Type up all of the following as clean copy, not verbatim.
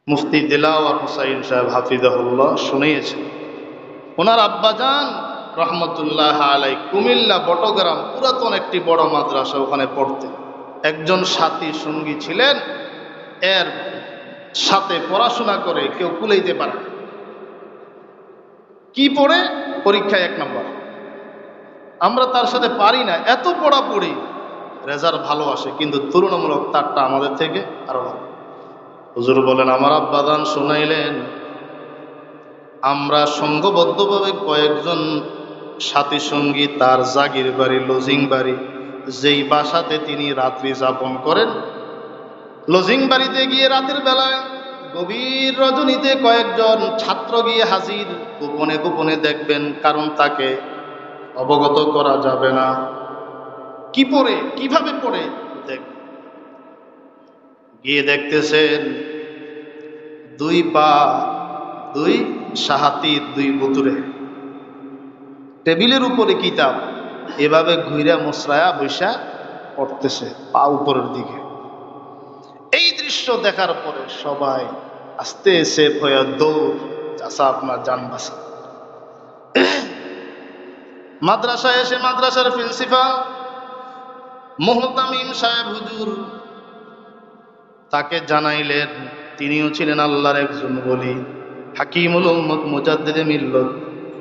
মুফতি দিলাওয়ার হুসাইন সাহেব হাফিজাহুল্লাহ শুনিয়েছেন, ওনার আব্বাজান রহমতুল্লাহ আলাই কুমিল্লা বটগ্রাম পুরাতন একটি বড় মাদ্রাসা ওখানে পড়তেন। একজন সাথী সঙ্গী ছিলেন, এর সাথে পড়াশোনা করে কেউ কুলাইতে পারে না। কি পড়ে? পরীক্ষায় 1 নম্বর। আমরা তার সাথে পারি না, এত পড়া পড়ি, রেজাল্ট ভালো আসে, কিন্তু তুলনামূলক তারটা আমাদের থেকে আরো ভালো। হুজুর বলেন, আমার আব্বাজান শোনাইলেন, আমরা সংঘবদ্ধভাবে কয়েকজন সাথী সঙ্গী তার জাগির বাড়ি, লজিং বাড়ি, যেই বাসাতে তিনি রাত্রি যাপন করেন, লজিং বাড়িতে গিয়ে রাতের বেলায় গভীর রজনীতে কয়েকজন ছাত্র গিয়ে হাজির। গোপনে গোপনে দেখবেন, কারণ তাকে অবগত করা যাবে না। কি পড়ে, কিভাবে পড়ে গিয়ে দেখতেছেন, 2 পা 2 সাহাতি 2 বুতুরে, টেবিলের উপরে কিতাব, এভাবে ঘুরে মোসরায়া বৈশা পড়তেছে পা উপরের দিকে। এই দৃশ্য দেখার পরে সবাই আস্তে সেফ হয়ে দৌড়, চাষা আপনার যান বাসা। মাদ্রাসায় এসে মাদ্রাসার প্রিন্সিপাল মুহতামিম সাহেব হুজুর তাকে জানাইলেন, তিনিও ছিলেন আল্লাহর একজন ওলি, হাকিমুল উম্মত, মুজাদ্দিদে মিল্লত,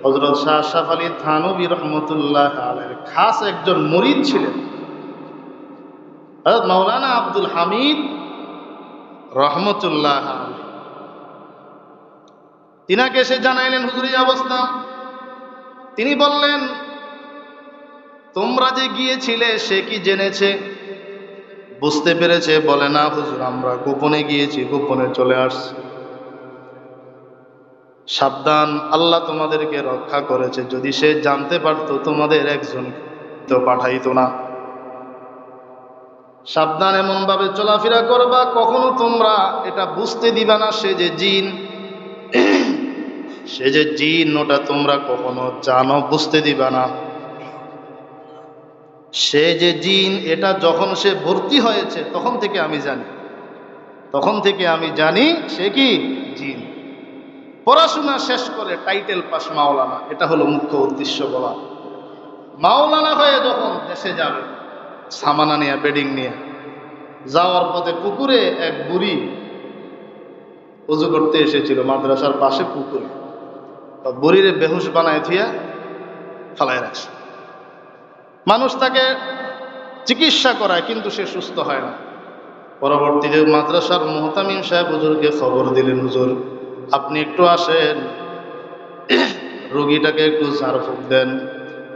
হযরত শাহ আশরাফ আলী থানভী রহমতুল্লাহ আলাইহির খাস একজন মুরিদ ছিলেন হযরত মাওলানা আব্দুল হামিদ রহমতুল্লাহ আলাইহি। তিনাকে এসে জানাইলেন হুজুরের অবস্থা। তিনি বললেন, তোমরা যে গিয়েছিলে সে কি জেনেছে, বুঝতে পেরেছে? বলে, না হুজুর, আমরা গোপনে গিয়েছি, গোপনে চলে আসছি। সাবধান, আল্লাহ তোমাদেরকে রক্ষা করেছে, যদি সে জানতে পারতো তোমাদের একজন তো পাঠাইতো না। সাবধান, এমন ভাবে চলাফেরা করবা কখনো তোমরা এটা বুঝতে দিবা না সে যে জিন, সে যে জিন ওটা তোমরা কখনো জানো, বুঝতে দিবা না। সে যে জিন এটা যখন সে ভর্তি হয়েছে তখন থেকে আমি জানি, তখন থেকে আমি জানি সে কি জিন। পড়াশোনা শেষ করে টাইটেল পাস মাওলানা, এটা হলো মুখ্য উদ্দেশ্য বলা। মাওলানা হয়ে যখন দেশে যাবে, সামানা নিয়ে, বেডিং নিয়ে যাওয়ার পথে পুকুরে এক বুড়ি উজু করতে এসেছিল, মাদ্রাসার পাশে পুকুরে। বুড়িরে বেহুশ বানায় থিয়া ফালাই রাখছে। মানুষ তাকে চিকিৎসা করায়, কিন্তু সে সুস্থ হয় না। পরবর্তীতে মাদ্রাসার মুহতামিম সাহেব হুজুরকে খবর দিলেন, হুজুর আপনি একটু আসেন, রোগীটাকে একটু ঝাড়ফুঁক দেন,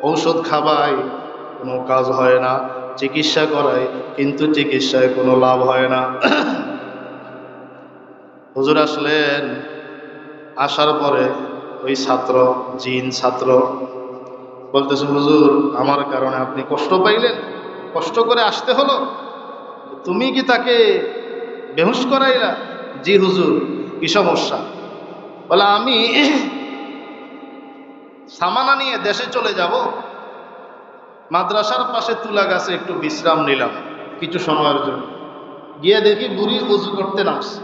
ঔষধ খাবাই, কোনো কাজ হয় না, চিকিৎসা করাই, কিন্তু চিকিৎসায় কোনো লাভ হয় না। হুজুর আসলেন, আসার পরে ওই ছাত্র, জিন ছাত্র বলতেছে, হুজুর আমার কারণে আপনি কষ্ট পাইলেন, কষ্ট করে আসতে হলো, তুমি কি তাকে বেহুশ করাইলা? জি হুজুর। কি সমস্যা? বলে, আমি সামানা নিয়ে দেশে চলে যাব, মাদ্রাসার পাশে তুলা গাছে একটু বিশ্রাম নিলাম কিছু সময়ের জন্য, গিয়ে দেখি বুড়ি উজু করতে নামছে।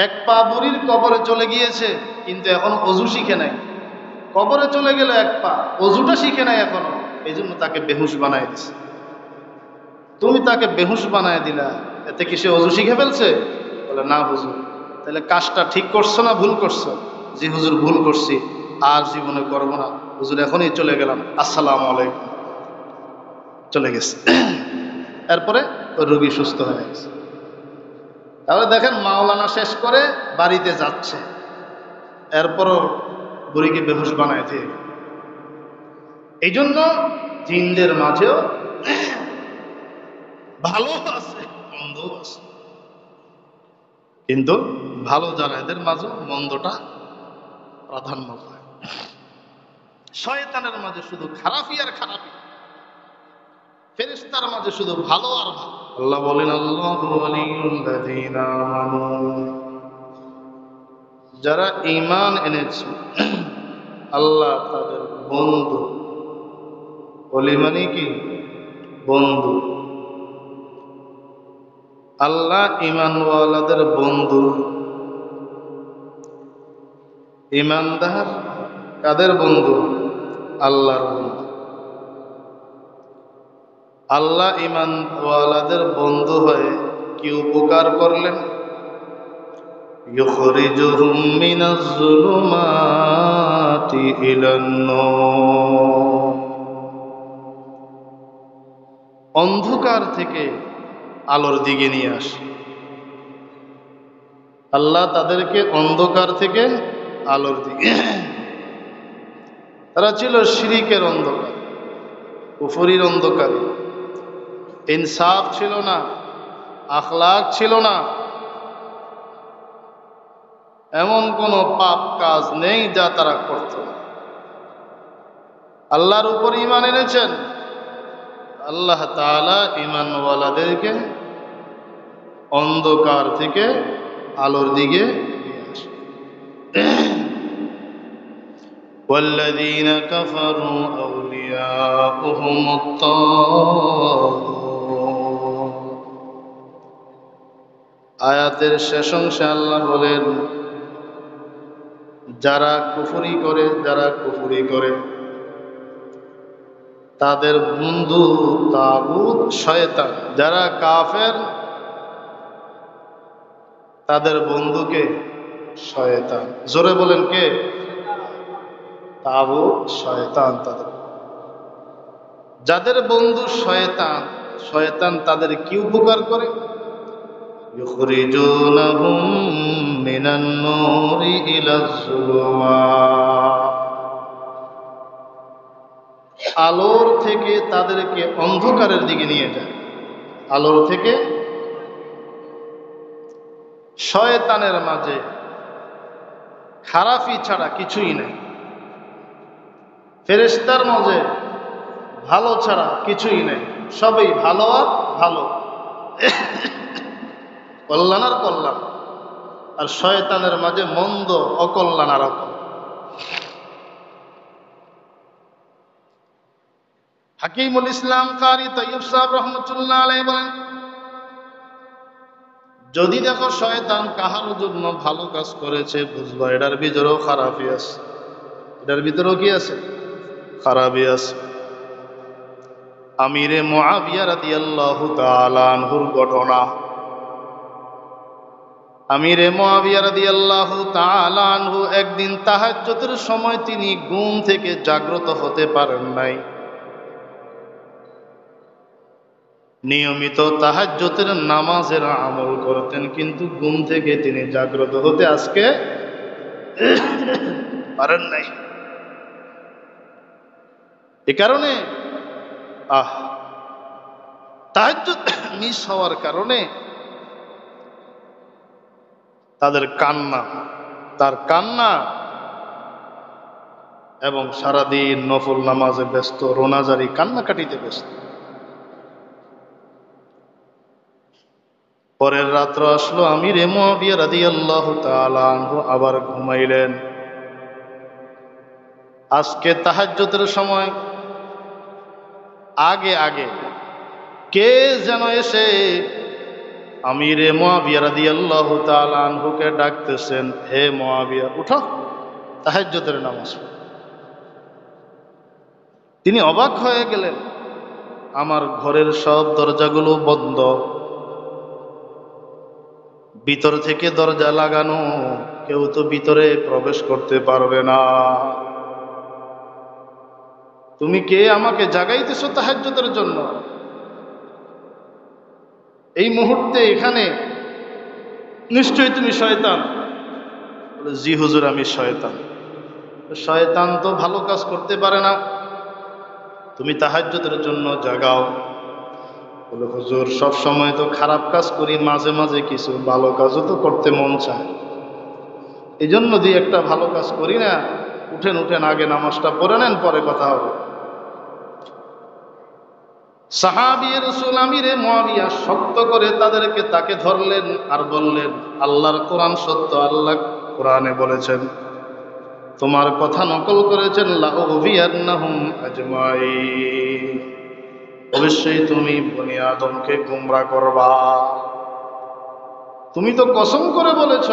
1 পা বুড়ির কবরে চলে গিয়েছে, কিন্তু এখনো অজু শিখে নাই। কবরে চলে গেল 1 পা, অজুটা শিখে নাই এখনো, এই জন্য তাকে বেহুশ বানায় দিছে। তুমি তাকে বেহুশ বানায় দিলা, এতে কি সে অজু শিখে ফেলছে? বলে, না হুজুর। তাহলে কাজটা ঠিক করছো না ভুল করছো? জি হুজুর, ভুল করছি, আর জীবনে করবো না হুজুর, এখনই চলে গেলাম, আসসালামু আলাইকুম। চলে গেছে। এরপরে ওই রোগী সুস্থ হয়ে গেছে। তাহলে দেখেন, মাওলানা শেষ করে বাড়িতে যাচ্ছে, এরপরও বুড়িকে বেহুশ বানায় দিয়ে। এই জন্য জিনদের মাঝেও ভালো আছে, মন্দ আছে, কিন্তু ভালো যারা এদের মাঝে মন্দটা প্রাধান্য পায়। শয়তানের মাঝে শুধু খারাপই আর খারাপই, ফেরেশতার মাঝে শুধু ভালো আর ভালো। আল্লাহ বলেন, আল্লাহু ওয়ালিয়ুল্লাযীনা আমানু, যারা ঈমান এনেছে আল্লাহ তাদের বন্ধু। ওলি মানে কি? বন্ধু। আল্লাহ ঈমানওয়ালাদের বন্ধু। ইমানদার কাদের বন্ধু? আল্লাহর বন্ধু। আল্লাহ ইমানওয়ালাদের বন্ধু হয়ে কি উপকার করলেন? ইখরিজুহুম মিনাজ যুলুমাতি ইলান নূর, অন্ধকার থেকে আলোর দিকে নিয়ে আসে। আল্লাহ তাদেরকে অন্ধকার থেকে আলোর দিকে, তারা ছিল শিরিকের অন্ধকার, কুফরির অন্ধকারে, ইনসাফ ছিল না, আখলাক ছিল না, এমন কোন পাপ কাজ নেই যা তারা করত। আল্লাহর উপর ঈমান এনেছেন, আল্লাহ তাআলা ঈমানওয়ালাদেরকে অন্ধকার থেকে আলোর দিকে নিয়ে আসে। والذين كفروا أولياؤهم الطاغوت, আয়াতের শেষ অংশে আল্লাহ বলেন, যারা কুফরি করে তাদের বন্ধু তাগুত শয়তান। যারা কাফের তাদের বন্ধুকে শয়তান। জোরে বলেন কে? তাগুত শয়তান। তাদের যাদের বন্ধু শয়তান, শয়তান তাদের কি উপকার করে? ইখরিজুনাহুম মিনান নূরি ইলাজ যুলুমাত, আলোর থেকে তাদেরকে অন্ধকারের দিকে নিয়ে যায়। আলোর থেকে, শয়তানের মাঝে খারাপি ছাড়া কিছুই নেই, ফেরেশতার মাঝে ভালো ছাড়া কিছুই নেই, সবই ভালো আর ভালো, কল্যাণ আর কল্যাণ। আর শয়তানের মাঝে মন্দ, অকল্যাণ আর অকল্যাণ। হাকিমুল ইসলাম কারি তৈয়ব সাহেব রহমতুল্লাহ আলাইহি বলেন, যদি দেখো শয়তান কাহার জন্য ভালো কাজ করেছে, বুঝবা এটার ভিতরেও খারাপই আছে। এটার ভিতরেও কি আছে? খারাপই আছে। আমিরে মুআবিয়া রাদিয়াল্লাহু তাআলা আনহুর ঘটনা। আমিরে মুআবিয়া রাদিয়াল্লাহু তাআলা আনহু একদিন তাহাজ্জুদের সময় তিনি ঘুম থেকে জাগ্রত হতে পারেন নাই। নিয়মিত তাহাজ্জুদের নামাজের আমল করতেন, কিন্তু ঘুম থেকে তিনি জাগ্রত হতে আজকে পারেন নাই। এ কারণে তাহাজ্জুদ মিস হওয়ার কারণে তার কান্না এবং সারাদিন নফল নামাজে ব্যস্ত, রোনাজারি, কান্নাকাটিতে ব্যস্ত। পরের রাত্র আসলো, আমিরে মুআবিয়া রাদিয়াল্লাহু তাআলা আনহু আবার ঘুমাইলেন। আজকে তাহাজ্জুদের সময় আগে আগে কে যেন এসে আমিরে মুআবিয়া রাদিয়াল্লাহু তাআলা আনহুকে ডাকতেছেন, হে মুআবিয়া, উঠো, তাহাজ্জুদের নামাজ। তিনি অবাক হয়ে গেলেন, আমার ঘরের সব দরজাগুলো বন্ধ, ভিতর থেকে দরজা লাগানো, কেউ তো ভিতরে প্রবেশ করতে পারবে না। তুমি কে আমাকে জাগাইতেছো তাহাজ্জুদের জন্য? এই মুহূর্তে এখানে নিশ্চয়ই তুমি শয়তান। জি হুজুর, আমি শয়তান। শয়তান তো ভালো কাজ করতে পারে না, তুমি তাহাজ্জুদের জন্য জাগাও। বলে, হুজুর সব সময় তো খারাপ কাজ করি, মাঝে মাঝে কিছু ভালো কাজও তো করতে মন চায়, এই জন্য দুই একটা ভালো কাজ করি না। উঠেন আগে নামাজটা পড়ে নেন, পরে কথা হবে। সাহাবী রাসূল আমিরে মুআবিয়া শক্ত করে তাকে ধরলেন আর বললেন, আল্লাহর কোরআন সত্য, আল্লাহ কোরআনে বলেছেন, তোমার কথা নকল করেছেন, লাউযিয়ান্নাহুম আজমাইন, অবশ্যই তুমি বনি আদমকে গোমরাহ করবা। তুমি তো কসম করে বলেছ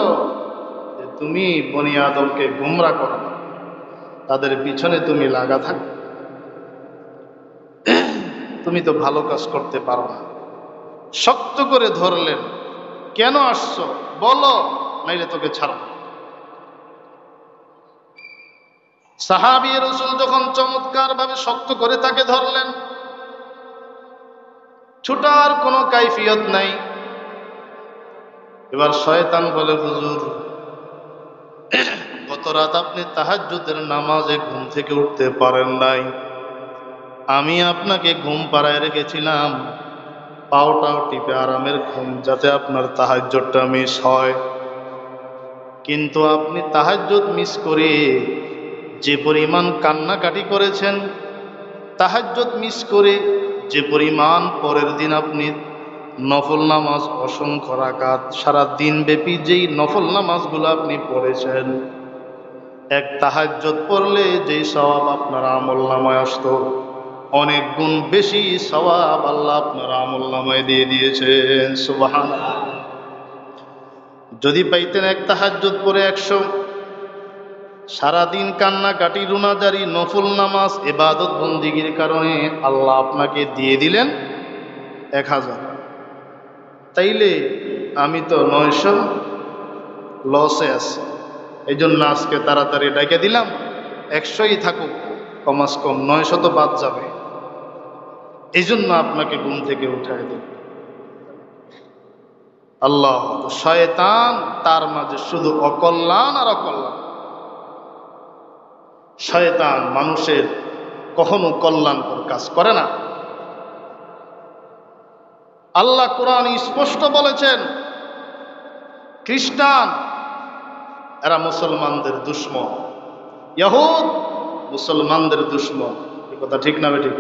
যে তুমি বনি আদমকে গুমরা করো না, তাদের পিছনে তুমি লাগা থাক, তুমি তো ভালো কাজ করতে পারো না। শক্ত করে ধরলেন, কেন আসছো বলো, নাইলে তোকে ছাড়ব। সাহাবী রাসূল যখন চমৎকার ভাবে শক্ত করে তাকে ধরলেন, ছুটার কোনো কাইফিয়ত নাই। এবার শয়তান বলে, হুজুর গত রাত আপনি তাহাজ্জুদের নামাজে ঘুম থেকে উঠতে পারেন নাই, আমি আপনাকে ঘুম পাড়ায় রেখেছিলাম পাওটাও টিপে আরামের ঘুম, যাতে আপনার তাহাজ্জুদটা মিস হয়। কিন্তু আপনি তাহাজ্জুদ মিস করে যে পরিমাণ কান্নাকাটি করেছেন, তাহাজ্জুদ মিস করে যে পরিমাণ পরের দিন আপনি নফল নামাজ অসংখ্য রাকাত সারা দিন ব্যাপী যেই নফল নামাজগুলো আপনি পড়েছেন, এক তাহাজ্জুদ পড়লে যেই সওয়াব আপনার আমলনামায় আসতো, অনেক গুণ বেশি সওয়াব আল্লাহ আপনার আমলনামায় দিয়ে দিয়েছেন। সুবহানাল্লাহ। যদি পাইতেন এক তাহাজ্জুদ পড়ে 100, সারাদিন কান্নাকাটি রুনাজারি নফল নামাজ ইবাদত বন্দিগির কারণে আল্লাহ আপনাকে দিয়ে দিলেন 1000, তাইলে আমি তো 900 লসে আছি। এই জন্য আজকে তাড়াতাড়ি ডেকে দিলাম, 100ই থাকুক, কমাস কম 900 তো বাদ যাবে। এই জন্য আপনাকে ঘুম থেকে উঠায় দিল আল্লাহ। শয়তান তার মাঝে শুধু অকল্যাণ আর অকল্যাণ। শয়তান মানুষের কখনো কল্যাণকর কাজ করে না। আল্লাহ কোরআন স্পষ্ট বলেছেন, খ্রিস্টান এরা মুসলমানদের দুশমন, ইহুদ মুসলমানদের দুশমন। এই কথা ঠিক না বেঠিক?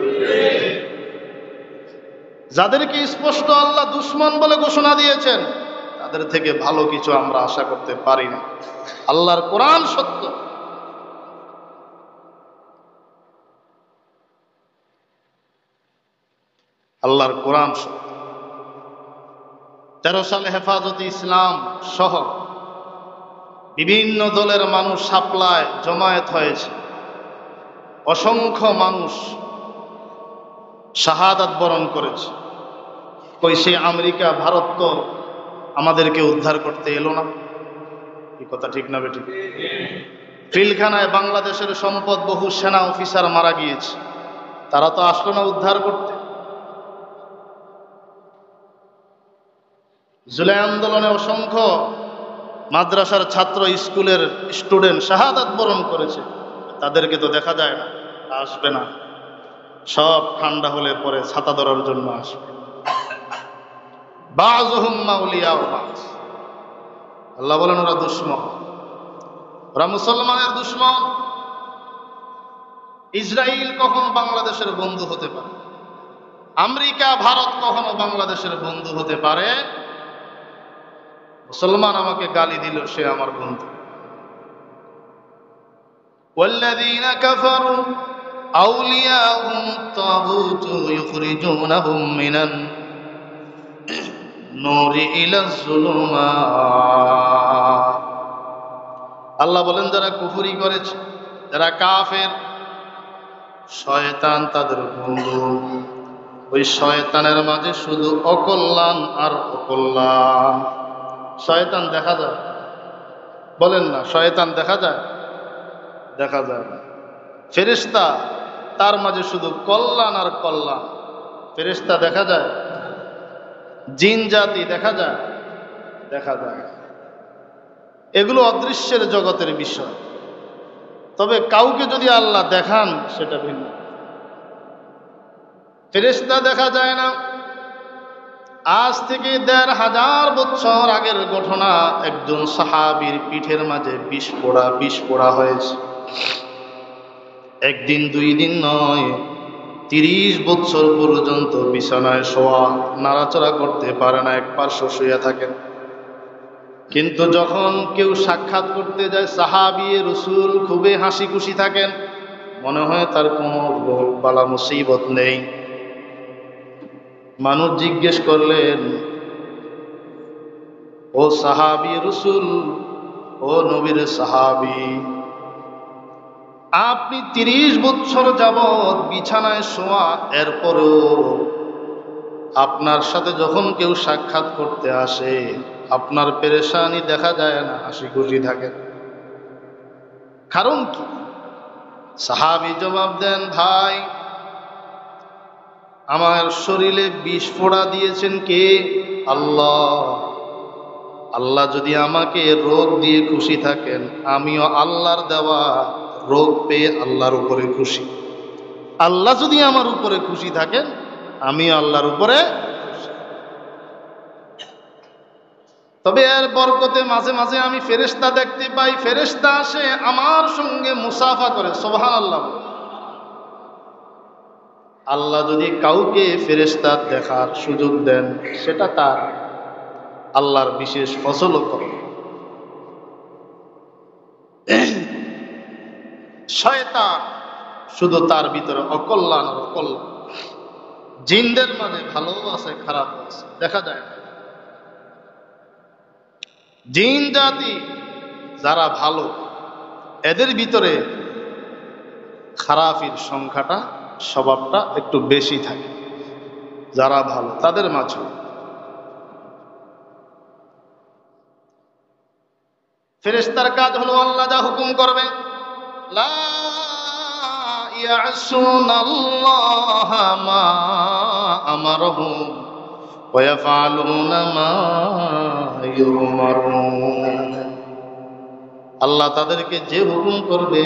যাদেরকে স্পষ্ট আল্লাহ দুশমন বলে ঘোষণা দিয়েছেন, তাদের থেকে ভালো কিছু আমরা আশা করতে পারি না। আল্লাহর কোরআন সত্য। আল্লাহর কোরআন সত্য। 13 সালে হেফাজতে ইসলাম সহ বিভিন্ন দলের মানুষ সাপ্লায় জমায়েত হয়েছে, অসংখ্য মানুষ শাহাদাত বরণ করেছে। কই সে আমেরিকা ভারত তো আমাদেরকে উদ্ধার করতে এলো না? এই কথা ঠিক না বেঠিক? পিলখানায় বাংলাদেশের সম্পদ বহু সেনা অফিসার মারা গিয়েছে, তারা তো আসলো না উদ্ধার করতে। জুলাই আন্দোলনে অসংখ্য মাদ্রাসার ছাত্র, স্কুলের স্টুডেন্ট শাহাদাত বরণ করেছে, তাদেরকে তো দেখা যায় না, আসবে না। সব ঠান্ডা হলে পরে ছাতা ধরার জন্য আসবে। বাযুহুম মাউলিয়া বায। আল্লাহ বলেন ওরা দুশমন, ওরা মুসলমানের দুশমন। ইসরায়েল কখনো বাংলাদেশের বন্ধু হতে পারে, আমেরিকা ভারত কখনো বাংলাদেশের বন্ধু হতে পারে। মুসলমান আমাকে গালি দিল, সে আমার বন্ধু। ওয়াল্লাযীনা কাফারু আউলিয়াহুম তাগুত ইখরিজুনাহুম মিনান নূরি ইলাজ যুলুমাত। আল্লাহ বলেন যারা কুফরি করেছে, যারা কাফের, শয়তান তাদের বন্ধু। ওই শয়তানের মাঝে শুধু অকল্যাণ আর অকল্যাণ। শয়তান দেখা যায়? বলেন না, শয়তান দেখা যায়? দেখা যায় না। ফেরেশতা, তার মাঝে শুধু কল্যাণ আর কল্যাণ। ফেরেশতা দেখা যায়? জিন জাতি দেখা যায়? দেখা যায়। এগুলো অদৃশ্যের জগতের বিষয়। তবে কাউকে যদি আল্লাহ দেখান সেটা ভিন্ন। ফেরেশতা দেখা যায় না। আজ থেকে ১৫০০ বছর আগের ঘটনা, একজন সাহাবীর পিঠের মাঝে বিষ পোড়া হয়েছে। একদিন 2 দিন নয়, 30 বছর পর্যন্ত বিছানায় শোয়া, নাড়াচাড়া করতে পারে না, এক পার্শ্ব শুয়ে থাকেন। কিন্তু যখন কেউ সাক্ষাৎ করতে যায়, সাহাবী রাসূল খুবই হাসি খুশি থাকেন, মনে হয় তার কোনো রোগ বালা মুসিবত নেই। মানুষ জিজ্ঞেস করলেন, ও সাহাবী রাসূল, ও নবীর সাহাবী, আপনি 30 বছর যাবৎ বিছানায় শোয়া, এরপরেও আপনার সাথে যখন কেউ সাক্ষাৎ করতে আসে আপনার পেরেশানি দেখা যায় না, হাসি খুশি থাকে, কারণ কি? সাহাবী জবাব দেন, ভাই, আমার শরীরে বিষ ফোঁড়া দিয়েছেন কে? আল্লাহ। আল্লাহ যদি আমাকে রোগ দিয়ে খুশি থাকেন, আমিও আল্লাহর দেওয়া রোগ পেয়ে আল্লাহর উপরে খুশি। আল্লাহ যদি আমার উপরে খুশি থাকেন, আমিও আল্লাহর উপরে খুশি। তবে এর বরকতে মাঝে মাঝে আমি ফেরেশতা দেখতে পাই, ফেরেশতা আসে আমার সঙ্গে মুসাফা করে, সুবহানাল্লাহ। আল্লাহ যদি কাউকে ফেরেশতা দেখার সুযোগ দেন, সেটা তার আল্লাহর বিশেষ ফজল করে। শয়তান শুধু তার ভিতরে অকল্যাণ আর অকল্যাণ। জিনদের মাঝে ভালো আছে, খারাপ আছে, দেখা যায় না। জিন জাতি যারা ভালো, এদের ভিতরে খারাপের সংখ্যাটা, স্বভাবটা একটু বেশি থাকে। যারা ভালো তাদের মাঝে ফেরেশতার কাজ হলো আল্লাহ যা হুকুম করবে, লা ইয়াসুনাল্লাহা মা আমারহুম ওয়া ইয়াফআলুনা মা ইউমারুন। আল্লাহ তাদেরকে যে হুকুম করবে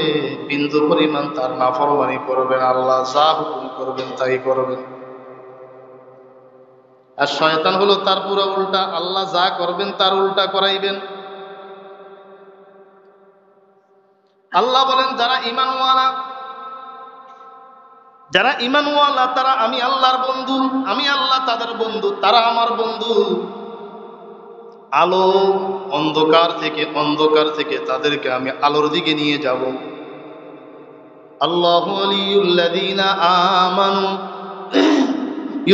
বিন্দু পরিমাণ তার নাফরমানি করবেন, আল্লাহ যা হুকুম করবেন তাই করবেন। আর শয়তান হলো তার পুরো উল্টা, আল্লাহ যা করবেন তার উল্টা করাইবেন। আল্লাহ বলেন, যারা ঈমানওয়ালা তারা আমি আল্লাহর বন্ধু, আমি আল্লাহ তাদের বন্ধু, তারা আমার বন্ধু। আলো অন্ধকার থেকে তাদেরকে আমি আলোর দিকে নিয়ে যাব। আল্লাহু ওয়ালিয়ুল্লাযীনা আমানু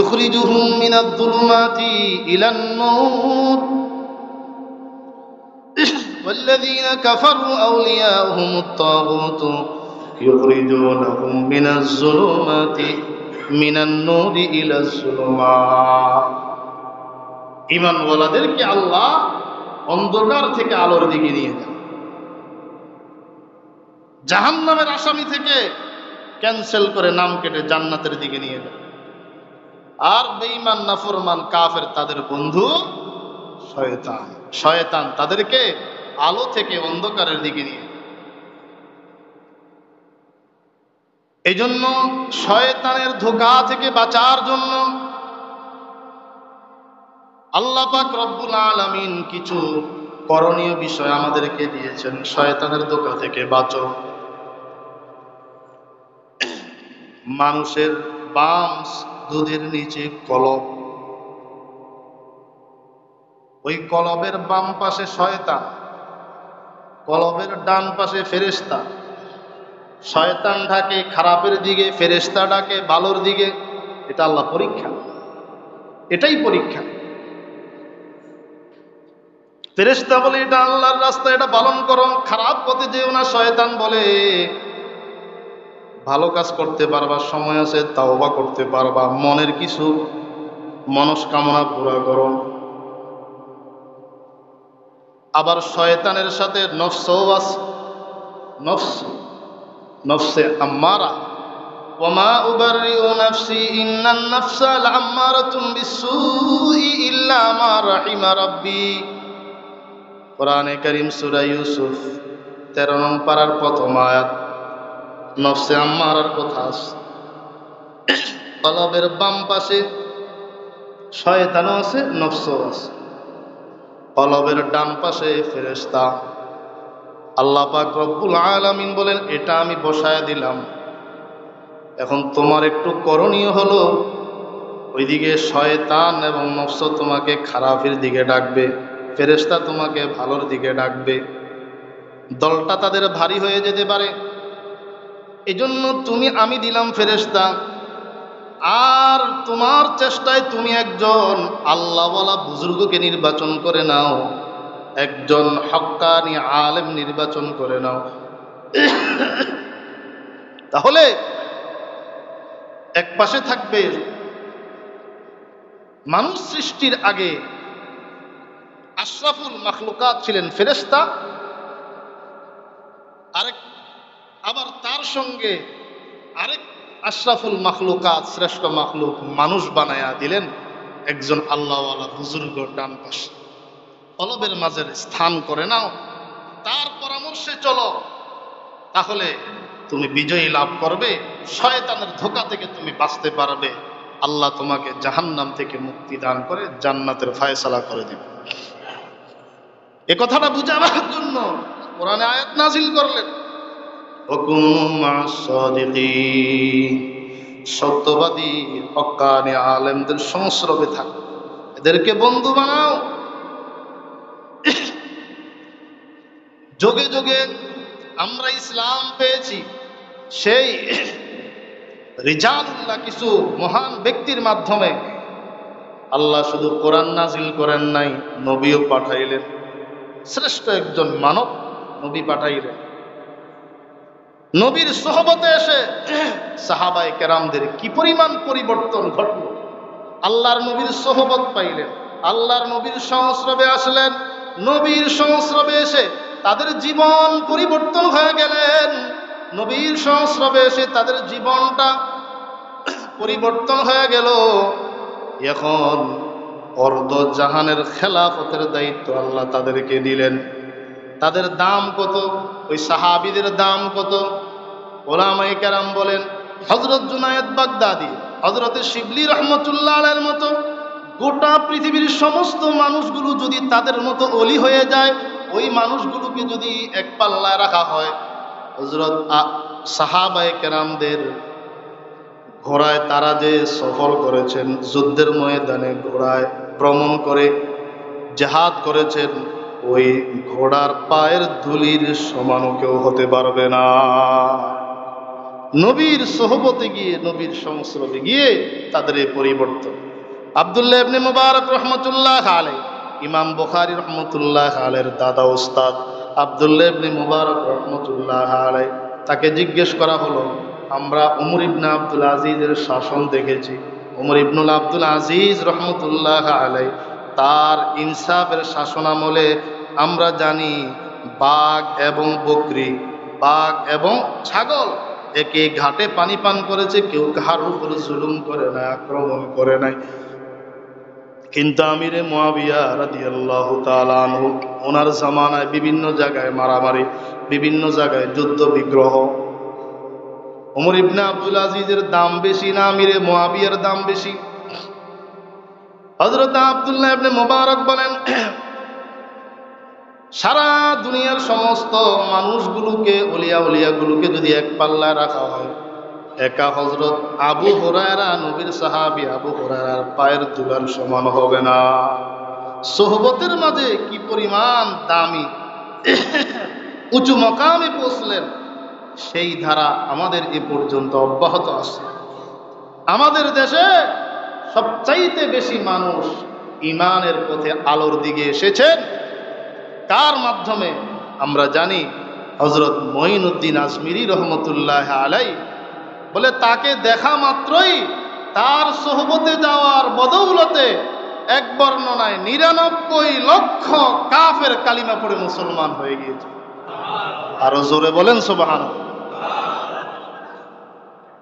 ইখরিজুহুম মিনায-যুলুমাতি ইলান-নূর ওয়াল্লাযীনা কাফারু আউলিয়াউহুমুত-তাগুত ইখরিজুনাহুম মিনায-যুলুমাতি মিনান-নূরি ইলাজ-যুলুমাত। ঈমানওয়ালাদেরকে আল্লাহ অন্ধকার থেকে আলোর দিকে নিয়ে যান। জাহান্নামের আসামি থেকে ক্যান্সেল করে নাম কেটে জান্নাতের দিকে নিয়ে যান। আর বেঈমান, নাফরমান, কাফের তাদের বন্ধু শয়তান। শয়তান তাদেরকে আলো থেকে অন্ধকারের দিকে নিয়ে। এই জন্য শয়তানের ধোঁকা থেকে বাঁচার জন্য আল্লাহ পাক রব্বুল আলামিন কিছু করণীয় বিষয় আমাদেরকে দিয়েছেন। শয়তানের ধোঁকা থেকে বাঁচো। মানুষের বাম দুধের নিচে কলব, ওই কলবের বাম পাশে শয়তান, কলবের ডান পাশে ফেরেশতা। শয়তান ডাকে খারাপের দিকে, ফেরেশতা ডাকে ভালোর দিকে। এটা আল্লাহ পরীক্ষা, এটাই পরীক্ষা। ফেরেশতা বলে এটা আল্লাহর রাস্তা, এটা পালন করো, খারাপ পথে যেও না। শয়তান বলে ভালো কাজ করতে পারবা, সময় আছে, তাওবা করতে পারবা, মনের কিছু মনস্কামনা পুরা করো। আবার শয়তানের সাথে নফসও আছে, নফসে আম্মারা, ওয়ামা উবাররিউ নাফসি ইন্নান নাফসা লাআম্মারাতুম বিসসুই ইল্লা মা রাহিমা রাব্বি। কোরআনে কারীম সূরা ইউসুফ 13 নং পারার প্রথম আয়াত। নফসে আম্মারার কথা আছে। কলবের বাম পাশে শয়তানও আছে, নফসও আছে। কলবের ডান পাশে ফেরেশতা। আল্লাহ পাক রব্বুল আলামিন বলেন এটা আমি বসায় দিলাম। এখন তোমার একটু করণীয় হলো, ওইদিকে শয়তান এবং নফস তোমাকে খারাপের দিকে ডাকবে, ফেরেশতা তোমাকে ভালোর দিকে ডাকবে। দলটা তাদের ভারী হয়ে যেতে পারে। এজন্য আমি দিলাম ফেরেশতা, আর তোমার চেষ্টায় তুমি একজন আল্লাহওয়ালা বুজুর্গকে নির্বাচন করে নাও। একজন হক্কানি আলেম নির্বাচন করে নাও। তাহলে এক পাশে থাকবে মানুষ সৃষ্টির আগে আশরাফুল মাখলুকাত ছিলেন ফেরেশতা, আবার তার সঙ্গে আরেক আশরাফুল মাখলুকাত শ্রেষ্ঠ মাখলুক মানুষ বানায়া দিলেন একজন আল্লাহওয়ালা বুজুর্গ ডান পাশে। কলবের মাঝে স্থান করে নাও, তার পরামর্শে চলো, তাহলে তুমি বিজয়ী লাভ করবে, শয়তানের ধোঁকা থেকে তুমি বাঁচতে পারবে, আল্লাহ তোমাকে জাহান্নাম থেকে মুক্তি দান করে জান্নাতের ফয়সালা করে দিবে। এ কথাটা বুঝাবার জন্য কোরআনে আয়াত নাজিল করলেন, সত্যবাদী হক্কানি আলেমদের সংস্রবে থাকো, এদেরকে বন্ধু বানাও। যোগে যোগে আমরা ইসলাম পেয়েছি সেই রিজালুল্লাহ কিছু মহান ব্যক্তির মাধ্যমে। আল্লাহ শুধু কোরআন নাজিল করেন নাই, নবীও পাঠাইলেন। শ্রেষ্ঠ একজন মানব নবী পাঠাইলেন। নবীর সোহবতে এসে সাহাবায়ে কেরামদের কি পরিমাণ পরিবর্তন ঘটল। আল্লাহর নবীর সোহবত পাইলেন, আল্লাহর নবীর সংস্রবে আসলেন, নবীর সংস্রবে এসে তাদের জীবন পরিবর্তন হয়ে গেলেন। নবীর সংস্রবে এসে তাদের জীবনটা পরিবর্তন হয়ে গেল। এখন অর্ধ জাহানের খেলাফতের দায়িত্ব আল্লাহ তাদেরকে দিলেন। তাদের দাম কত? ওই সাহাবীদের দাম কত? ওলামায়ে কেরাম বলেন, হযরত জুনায়েদ বাগদাদি, হযরত শিবলি রহমতুল্লাহ আলাইহির মতো গোটা পৃথিবীর সমস্ত মানুষগুলো যদি তাদের মতো ওলি হয়ে যায়, ওই মানুষগুলোকে যদি এক পাল্লায় রাখা হয়, হযরত সাহাবায়ে কেরামদের ঘোড়ায় তারা যে সফর করেছেন, যুদ্ধের ময়দানে ঘোড়ায় ভ্রমণ করে জিহাদ করেছেন, ওই ঘোড়ার পায়ের ধুলির সমানও কেউ হতে পারবে না। নবীর সোহবতে গিয়ে, নবীর সংস্রবে গিয়ে তাদের এই পরিবর্তন। আব্দুল্লাহ ইবনে মুবারক রহমতুল্লাহ আলাইহি, ইমাম বুখারী রহমতুল্লাহ আলাইহির দাদা ওস্তাদ আব্দুল্লাহ ইবনে মুবারক রহমতুল্লাহ আলাইহি, তাকে জিজ্ঞেস করা হলো, আমরা উমর ইবনে আব্দুল আজিজের শাসন দেখেছি। উমর ইবনুল আব্দুল আজিজ রহমতুল্লাহ আলাইহি তার ইনসাফের শাসনামলে আমরা জানি বাঘ এবং বকরি, বাঘ এবং ছাগল একে ঘাটে পানি পান করেছে, কেউ কাহার উপরে জুলুম করে না, আক্রমণ করে নাই। কিন্তু আমিরে মুয়াবিয়া রাদিয়াল্লাহু তাআলা আনহু, ওনার জামানায় বিভিন্ন জায়গায় মারামারি, বিভিন্ন জায়গায় যুদ্ধ বিগ্রহ। ওমর ইবনে আব্দুল আজিজের দাম বেশি না আমিরে মুয়াবিয়ার দাম বেশি? হযরত আব্দুল্লাহ ইবনে মুবারক বলেন, সারা দুনিয়ার সমস্ত মানুষগুলোকে, ওলিয়াগুলোকে যদি এক পাল্লায় রাখা হয়, একা হযরত আবু হুরায়রা, নবীর সাহাবী আবু হুরায়রার পায়ের ধুলার সমান হবে না। সোহবতের মাঝে কি পরিমাণ দামি উঁচু মকামে পৌঁছলেন, সেই ধারা আমাদের এ পর্যন্ত অব্যাহত আছে। আমাদের দেশে সবচাইতে বেশি মানুষ ঈমানের পথে আলোর দিকে এসেছেন কার মাধ্যমে? আমরা জানি হযরত মঈনুদ্দিন আজমিরি রহমতুল্লাহ আলাইহি বলে, তাকে দেখা মাত্রই তার সোহবতে যাওয়ার বদৌলতে এক বর্ণনায় ৯৯ লক্ষ কাফের কালিমা পড়ে মুসলমান হয়ে গিয়েছে। আরো জোরে বলেন সুবহানাল্লাহ।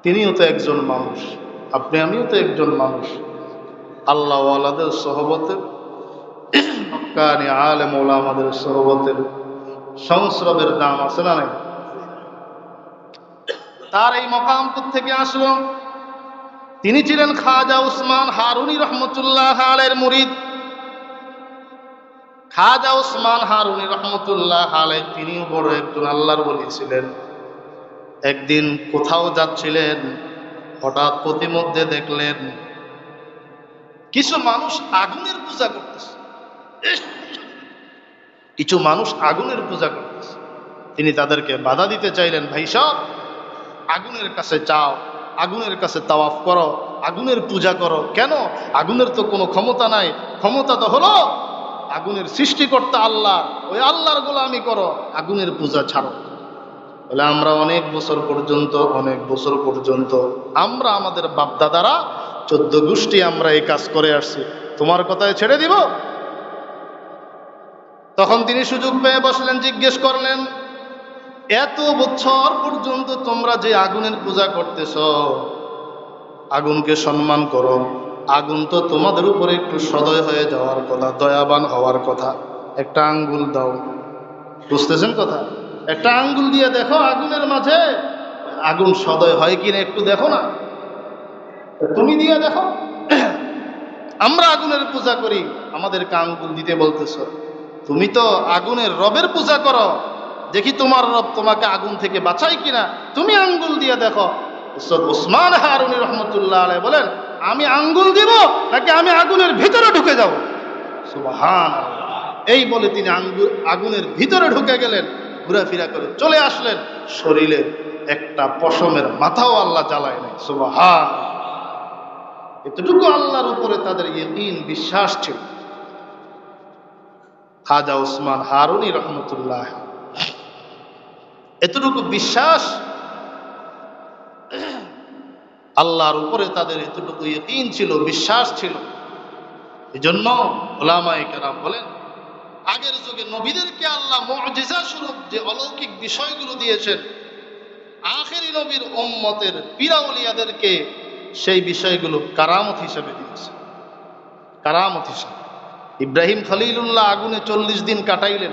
তিনিও তো একজন মানুষ, আপনি আমিও তো একজন মানুষ। আল্লাহ ওয়ালাদের সোহবতের, হক্কানি আলেম ওলামাদের সোহবতের, সংস্রবের দাম আছে না নাই? তার এই মকাম থেকে আসলো, তিনি ছিলেন খাজা উসমান হারুনি রহমতুল্লাহ আলাইহির মুরিদ। খাজা উসমান হারুনি রহমতুল্লাহ আলাইহি তিনিও বড় একজন আল্লাহর ওলি ছিলেন। একদিন কোথাও যাচ্ছিলেন, হঠাৎ প্রতিমধ্যে দেখলেন কিছু মানুষ আগুনের পূজা করতেছে, কিছু মানুষ আগুনের পূজা করতেছে। তিনি তাদেরকে বাধা দিতে চাইলেন, ভাই সাহেব, আগুনের কাছে যাও, আগুনের কাছে তাওয়াফ করো, আগুনের পূজা করো। কেন? আগুনের তো কোনো ক্ষমতা নাই। ক্ষমতা তো হলো আগুনের সৃষ্টিকর্তা আল্লাহ, ওই আল্লাহর গোলামি করো, আগুনের পূজা ছাড়ো। বলে আমরা অনেক বছর পর্যন্ত আমরা আমাদের বাপদাদারা 14 গোষ্ঠী আমরা এই কাজ করে আসছি, তোমার কথায় ছেড়ে দিব? তখন তিনি সুযোগ পেয়ে বসলেন, জিজ্ঞেস করলেন, এত বছর পর্যন্ত তোমরা যে আগুনের পূজা করতেছ, আগুনকে সম্মান করো, আগুন তো তোমাদের উপরে একটু সদয় হয়ে যাওয়ার কথা, দয়াবান হওয়ার কথা, একটা আঙ্গুল দাও। বুঝতেছেন কথা? একটা আঙ্গুল দিয়ে দেখো আগুনের মাঝে আগুন সদয় হয় কিনা, একটু দেখো না, তুমি দিয়ে দেখো। আমরা আগুনের পূজা করি, আমাদেরকে আঙ্গুল দিতে বলতেছ? তুমি তো আগুনের রবের পূজা করো, দেখি তোমার রব তোমাকে আগুন থেকে বাঁচাই কিনা, তুমি আঙ্গুল দিয়ে দেখো। ওসমান হারুনি রহমতুল্লাহ আলাইহি বলেন, আমি আঙ্গুল দিব নাকি আমি আগুনের ভিতরে ঢুকে যাব? সুবহানাল্লাহ। এই বলে তিনি আগুনের ভিতরে ঢুকে গেলেন, ঘোরাফেরা করে চলে আসলেন, শরীরে একটা পশমের মাথাও আল্লাহ জ্বালায় নাই। সুবহানাল্লাহ। এতটুকু আল্লাহর উপরে তাদের ইয়াকিন, বিশ্বাস ছিল। খাজা ওসমান হারুনি রহমতুল্লাহ, এতটুকু বিশ্বাস, আল্লাহর উপরে তাদের এতটুকু ইয়াকিন ছিল, বিশ্বাস ছিল। এজন্য উলামায়ে কেরাম বলেন, আগের যুগে নবীদেরকে আল্লাহ মুজিজা স্বরূপ যে অলৌকিক বিষয়গুলো দিয়েছেন, আখেরি নবীর উম্মতের পীর আউলিয়াদেরকে সেই বিষয়গুলো কারামত হিসেবে দিয়েছে, কারামত হিসেবে। ইব্রাহিম খলিলুল্লাহ আগুনে 40 দিন কাটাইলেন,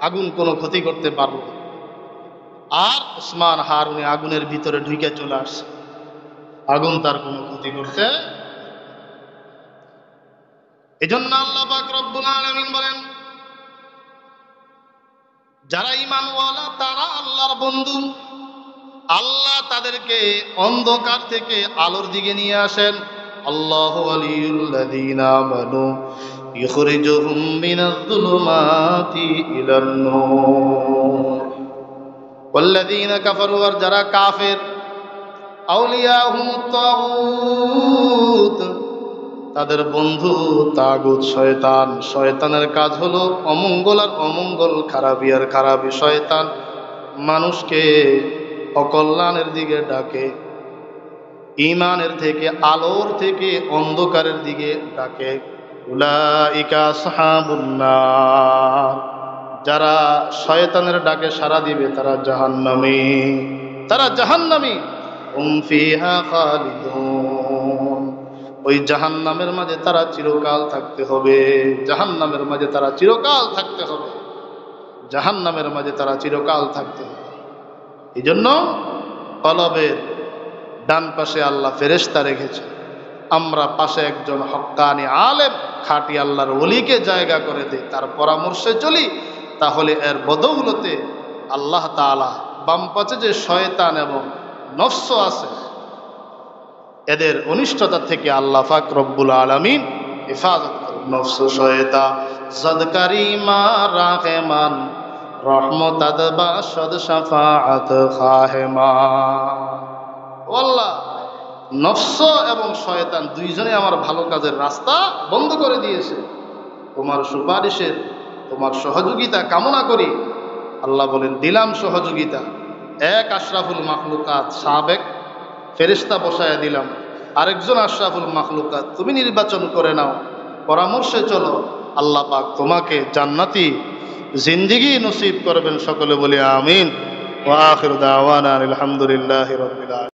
আগুন কোনো ক্ষতি করতে পারল না। আর ওসমান হারুনি আগুনের ভিতরে ঢুকে চলে আসছে, আগুন তার কোনো ক্ষতি করতে। এজন্য আল্লাহ পাক রব্বুল আলামিন বলেন, যারা ঈমানওয়ালা তারা আল্লাহর বন্ধু, আল্লাহ তাদেরকে অন্ধকার থেকে আলোর দিকে নিয়ে আসেন। আল্লাহু ওয়ালিয়ুল্লাযীনা আমানু ইখরিজুহুম মিনাজ-যুলুমাতি ইলান-নূর ওয়াল্লাযীনা কাফারু, আর যারা কাফের, আউলিয়াহুমুত তাগুত, তাদের বন্ধু তাগুত শয়তান। শয়তানের কাজ হলো অমঙ্গল আর অমঙ্গল, খারাপি আর খারাপি। শয়তান মানুষকে অকল্যাণের দিকে ডাকে, ঈমানের থেকে, আলোর থেকে অন্ধকারের দিকে ডাকে। উলাইকা আসহাবুন নার, যারা শয়তানের ডাকে সাড়া দিবে তারা জাহান্নামী, তারা জাহান্নামী। হুম ফিহা খালিদুন, ওই জাহান্নামের মাঝে তারা চিরকাল থাকতে হবে, জাহান্নামের মাঝে তারা চিরকাল থাকতে হবে, জাহান্নামের মাঝে তারা চিরকাল থাকতে হবে। এই জন্য কলবের ডান পাশে আল্লাহ ফেরেশতা রেখেছে, আমরা পাশে একজন হক্কানি আলেম, খাঁটি আল্লাহর ওলিকে জায়গা করে দেই, তার পরামর্শে চলি, তাহলে এর বদৌলতে আল্লাহ তাআলা বাম পাশে যে শয়তান এবং নফস আছে, এদের অনিষ্টতা থেকে আল্লাহ পাক রব্বুল আলামিন হেফাজত করেন। নফস শয়তান সদকারিমা রাহেমান, রহমত বাশদ শাফাআত খাহেমা। আল্লাহ নফস এবং শয়তান দুইজনে আমার ভালো কাজের রাস্তা বন্ধ করে দিয়েছে, তোমার সুপারিশের, তোমার সহযোগিতা কামনা করি। আল্লাহ বলেন, দিলাম সহযোগিতা। এক আশরাফুল মাখলুকাত সাবেক ফেরেশতা বসায়া দিলাম, আরেকজন আশরাফুল মাখলুকাত তুমি নির্বাচন করে নাও, পরামর্শে চলো, আল্লাহ পাক তোমাকে জান্নাতি জিন্দেগি নসিব করবেন। সকলে বলি আমিন। ওয়া আখিরু দাওয়ানা আলহামদুলিল্লাহি রাব্বিল আলামিন।